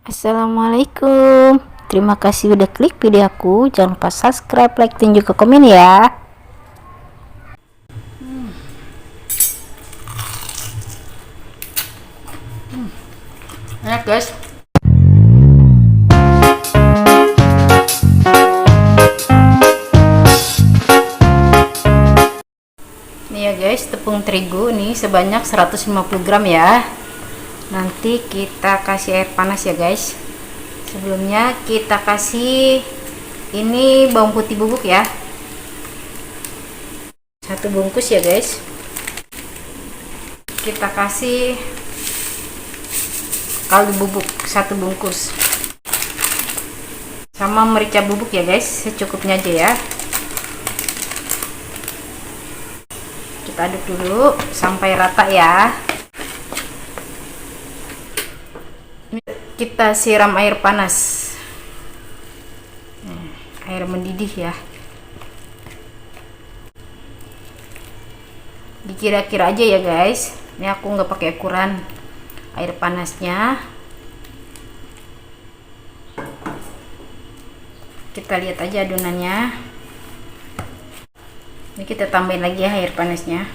Assalamualaikum. Terima kasih udah klik video aku. Jangan lupa subscribe, like, dan juga komen ya. Enak guys. Nih ya guys, tepung terigu nih sebanyak 150 gram ya. Nanti kita kasih air panas ya guys. Sebelumnya kita kasih ini bawang putih bubuk ya, 1 bungkus ya guys. Kita kasih kaldu bubuk 1 bungkus, sama merica bubuk ya guys, secukupnya aja ya. Kita aduk dulu sampai rata ya. Kita siram air panas, air mendidih ya, dikira-kira aja ya guys. Ini aku nggak pakai ukuran air panasnya. Kita lihat aja adonannya. Ini kita tambahin lagi ya air panasnya.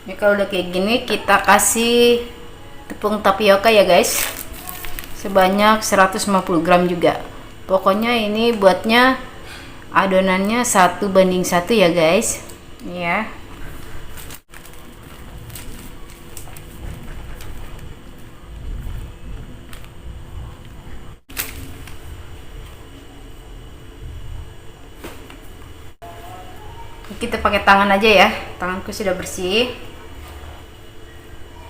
Ini kalau udah kayak gini, kita kasih tepung tapioka ya guys, sebanyak 150 gram juga. Pokoknya ini buatnya adonannya 1:1 ya guys. Ini ya. Kita pakai tangan aja ya, tanganku sudah bersih,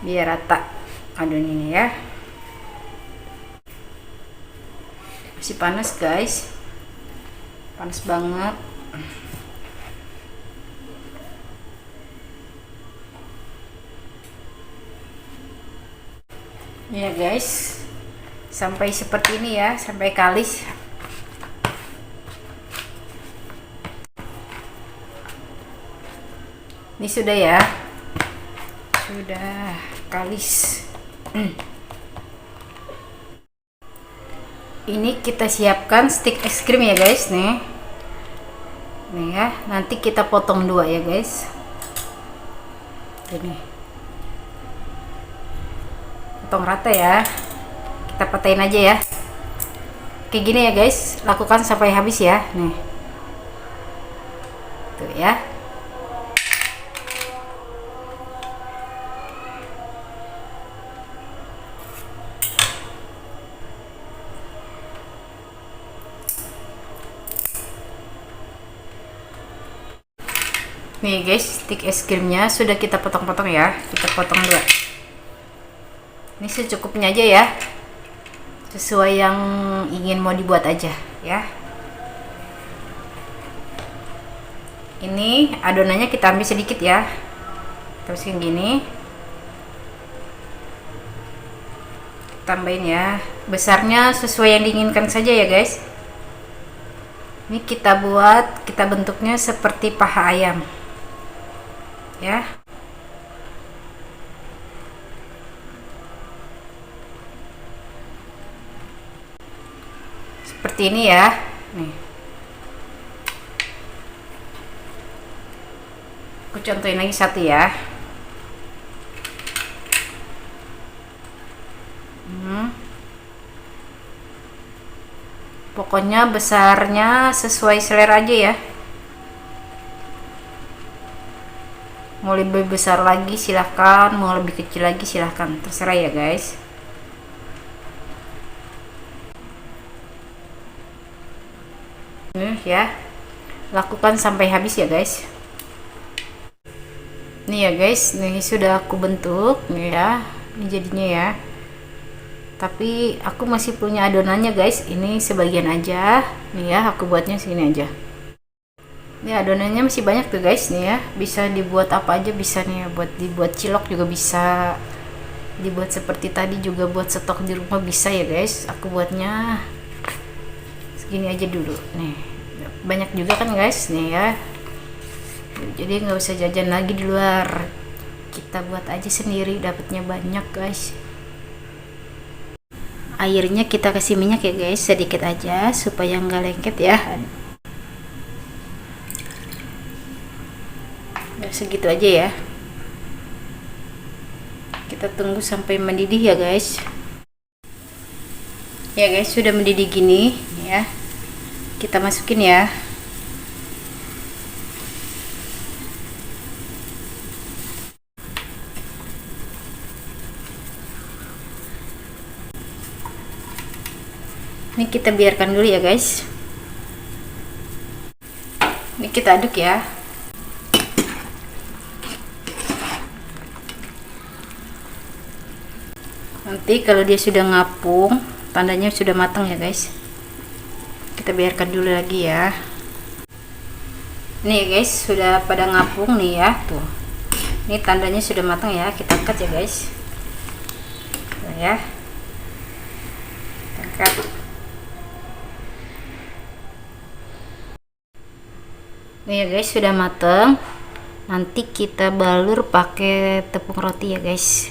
biar rata adonannya ya. Masih panas guys, panas banget. Ya guys, sampai seperti ini ya, sampai kalis. Ini sudah ya, sudah kalis. Ini kita siapkan stik es krim ya guys nih. Nih ya, nanti kita potong 2 ya guys. Ini potong rata ya, kita patahin aja ya, kayak gini ya guys. Lakukan sampai habis ya. Nih tuh ya. Nih guys, stik es krimnya sudah kita potong-potong ya. Kita potong 2. Ini secukupnya aja ya, sesuai yang ingin mau dibuat aja ya. Ini adonannya kita ambil sedikit ya, terus kayak gini. Tambahin ya, besarnya sesuai yang diinginkan saja ya guys. Ini kita buat, kita bentuknya seperti paha ayam ya. Seperti ini ya. Nih, aku contohin lagi 1 ya. Pokoknya besarnya sesuai selera aja ya. Mau lebih besar lagi silahkan, mau lebih kecil lagi silahkan, terserah ya guys. Ya, lakukan sampai habis ya guys. Nih ya guys, nih sudah aku bentuk nih ya, ini jadinya ya. Tapi aku masih punya adonannya guys, ini sebagian aja nih ya, aku buatnya segini aja. Ini adonannya masih banyak tuh guys nih ya, bisa dibuat apa aja bisa nih ya, buat dibuat cilok juga bisa, dibuat seperti tadi juga buat stok di rumah bisa ya guys. Aku buatnya segini aja dulu nih. Banyak juga kan guys nih ya, jadi nggak usah jajan lagi di luar, kita buat aja sendiri, dapatnya banyak guys. Airnya kita kasih minyak ya guys, sedikit aja supaya nggak lengket ya. Segitu aja ya, kita tunggu sampai mendidih ya guys. Ya guys, sudah mendidih gini ya, kita masukin ya. Ini kita biarkan dulu ya guys, ini kita aduk ya. Nanti kalau dia sudah ngapung, tandanya sudah matang ya guys. Kita biarkan dulu lagi ya. Nih guys, sudah pada ngapung nih ya, tuh. Ini tandanya sudah matang ya, kita angkat ya guys. Tuh ya. Angkat. Nih ya guys, sudah matang. Nanti kita balur pakai tepung roti ya guys.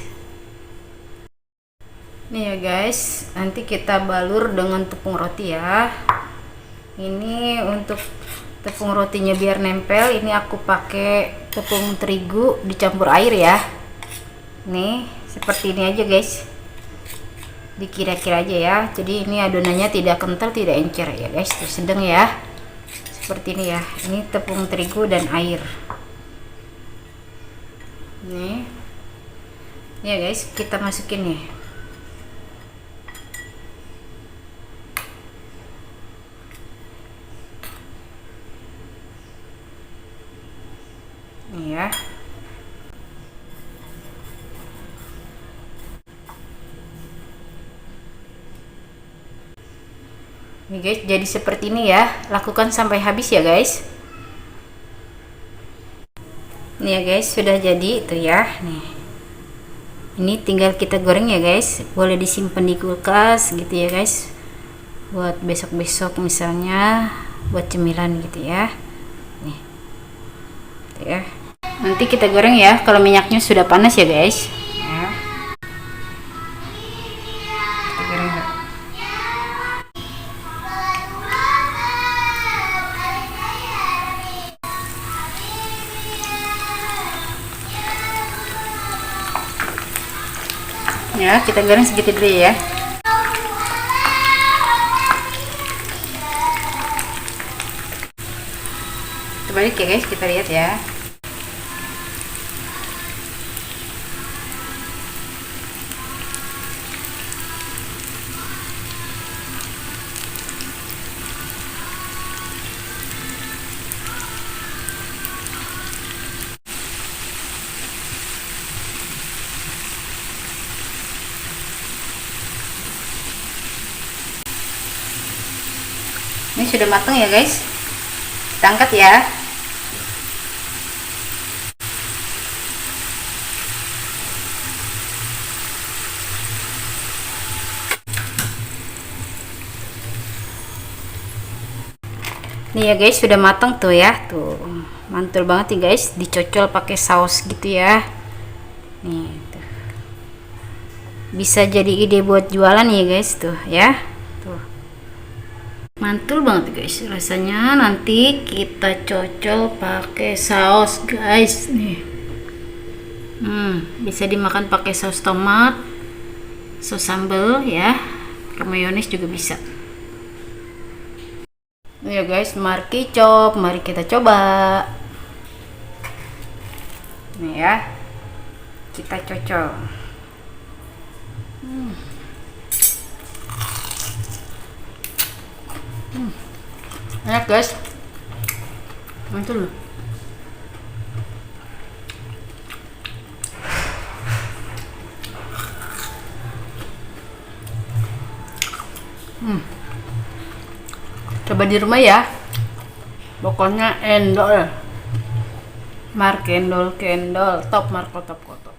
Nih ya guys, nanti kita balur dengan tepung roti ya. Ini untuk tepung rotinya biar nempel, ini aku pakai tepung terigu dicampur air ya. Nih seperti ini aja guys, dikira-kira aja ya. Jadi ini adonannya tidak kental, tidak encer ya guys, terus sedang ya, seperti ini ya. Ini tepung terigu dan air. Nih ya guys, kita masukin nih. Nih ya. Nih guys, jadi seperti ini ya. Lakukan sampai habis ya guys. Nih ya guys, sudah jadi itu ya. Nih, ini tinggal kita goreng ya guys. Boleh disimpan di kulkas gitu ya guys, buat besok-besok misalnya, buat cemilan gitu ya. Nih gitu ya. Nanti kita goreng ya kalau minyaknya sudah panas ya guys ya. Kita goreng ya. Ya, kita goreng segitu dulu ya. Terbalik ya guys, kita lihat ya. Ini sudah matang ya guys, kita angkat ya. Nih ya guys, sudah matang tuh ya, tuh mantul banget nih guys, dicocol pakai saus gitu ya. Nih tuh, bisa jadi ide buat jualan ya guys, tuh ya, tuh mantul banget guys rasanya. Nanti kita cocol pakai saus guys nih. Bisa dimakan pakai saus tomat, saus sambal ya, ke mayones juga bisa. Ya guys, mari kicop, mari kita coba. Nih ya, kita cocol. Enak guys, mantul. Coba di rumah ya, pokoknya endol, mar kendol, top marko top koto.